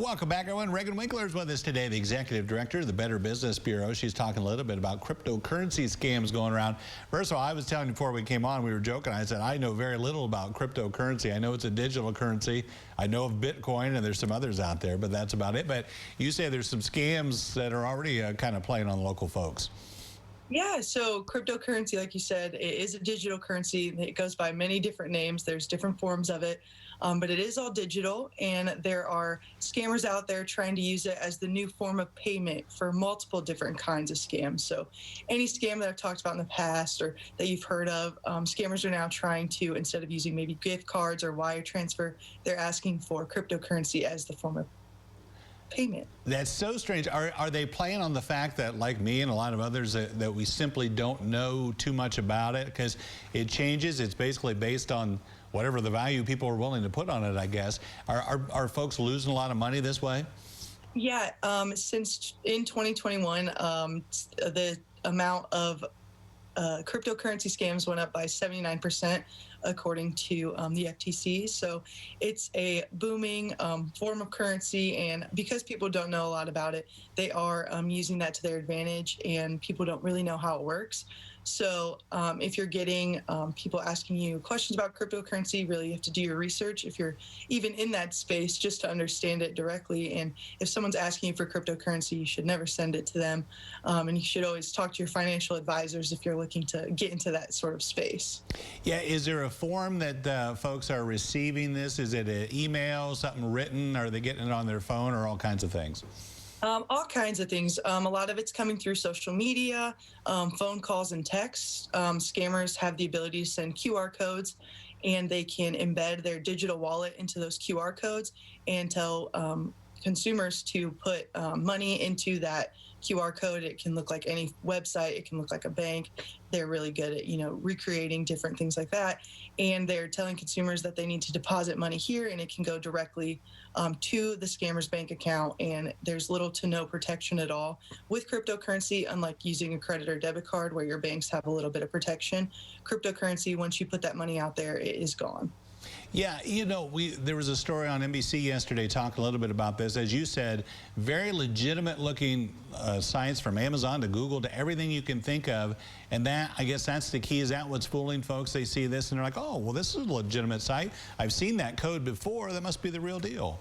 Welcome back, everyone. Reghan Winkler is with us today, the Executive Director of the Better Business Bureau. She's talking a little bit about cryptocurrency scams going around. First of all, I was telling you before we came on, we were joking. I said, I know very little about cryptocurrency. I know it's a digital currency. I know of Bitcoin, and there's some others out there, but that's about it. But you say there's some scams that are already kind of playing on local folks. Yeah, so cryptocurrency, like you said, it is a digital currency. It goes by many different names. There's different forms of it, but it is all digital, and there are scammers out there trying to use it as the new form of payment for multiple different kinds of scams. So any scam that I've talked about in the past or that you've heard of, scammers are now trying to, instead of using maybe gift cards or wire transfer, they're asking for cryptocurrency as the form of payment. That's so strange. Are they playing on the fact that, like me and a lot of others, that we simply don't know too much about it? Because it changes. It's basically based on whatever the value people are willing to put on it, I guess. Are folks losing a lot of money this way? Yeah, since in 2021, the amount of cryptocurrency scams went up by 79%, according to the FTC. So it's a booming form of currency, and because people don't know a lot about it, they are using that to their advantage, and people don't really know how it works. So if you're getting people asking you questions about cryptocurrency, really you have to do your research if you're even in that space, just to understand it directly. And if someone's asking you for cryptocurrency, you should never send it to them. And you should always talk to your financial advisors if you're looking to get into that sort of space. Yeah, is there a form that folks are receiving this? Is it an email, something written? Are they getting it on their phone, or all kinds of things? All kinds of things. A lot of it's coming through social media, phone calls and texts. Scammers have the ability to send QR codes, and they can embed their digital wallet into those QR codes and tell consumers to put money into that QR code. It can look like any website. It can look like a bank. They're really good at, recreating different things like that. And they're telling consumers that they need to deposit money here, and it can go directly to the scammer's bank account. And there's little to no protection at all. With cryptocurrency, unlike using a credit or debit card where your banks have a little bit of protection, cryptocurrency, once you put that money out there, it is gone. Yeah, there was a story on NBC yesterday talking a little bit about this. As you said, very legitimate looking sites, from Amazon to Google to everything you can think of. And that, I guess that's the key. Is that what's fooling folks? They see this and they're like, oh, well, this is a legitimate site. I've seen that code before. That must be the real deal.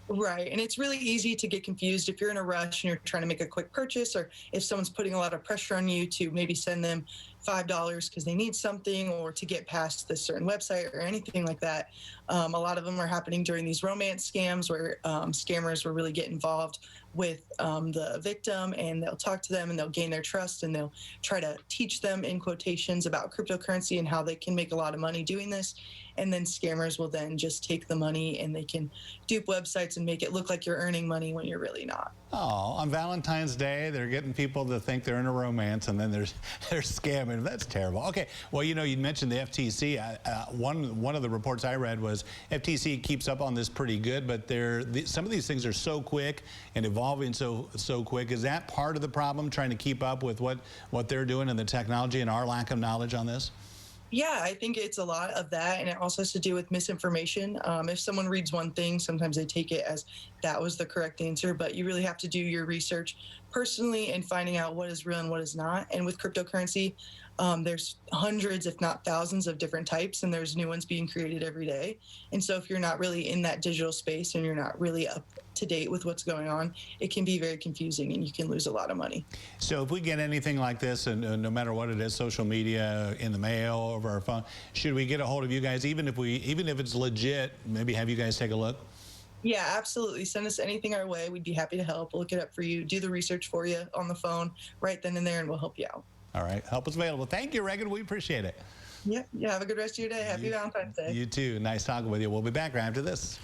Right. And it's really easy to get confused if you're in a rush and you're trying to make a quick purchase, or if someone's putting a lot of pressure on you to maybe send them $5 because they need something, or to get past this certain website or anything like that. A lot of them are happening during these romance scams where scammers will really get involved with the victim, and they'll talk to them and they'll gain their trust, and they'll try to teach them, in quotations, about cryptocurrency and how they can make a lot of money doing this. And then scammers will then just take the money, and they can dupe websites and make it look like you're earning money when you're really not. Oh, on Valentine's Day, they're getting people to think they're in a romance, and then they're scamming. That's terrible. Okay, well, you mentioned the FTC. One of the reports I read was FTC keeps up on this pretty good, but some of these things are so quick and evolving so quick. Is that part of the problem, trying to keep up with what they're doing and the technology, and our lack of knowledge on this? Yeah, I think it's a lot of that, and it also has to do with misinformation. If someone reads one thing, sometimes they take it as that was the correct answer, but you really have to do your research personally and finding out what is real and what is not. And with cryptocurrency, there's hundreds, if not thousands, of different types, and there's new ones being created every day. And so if you're not really in that digital space and you're not really up to date with what's going on, it can be very confusing, and you can lose a lot of money. So if we get anything like this, and no matter what it is, social media, in the mail, over our phone, should we get a hold of you guys, even if it's legit, maybe have you guys take a look? Yeah, absolutely. Send us anything our way. We'd be happy to help. We'll look it up for you, do the research for you on the phone right then and there, and we'll help you out. All right. Help is available. Thank you, Reghan. We appreciate it. Yeah. Have a good rest of your day. Happy Valentine's Day. You too. Nice talking with you. We'll be back right after this.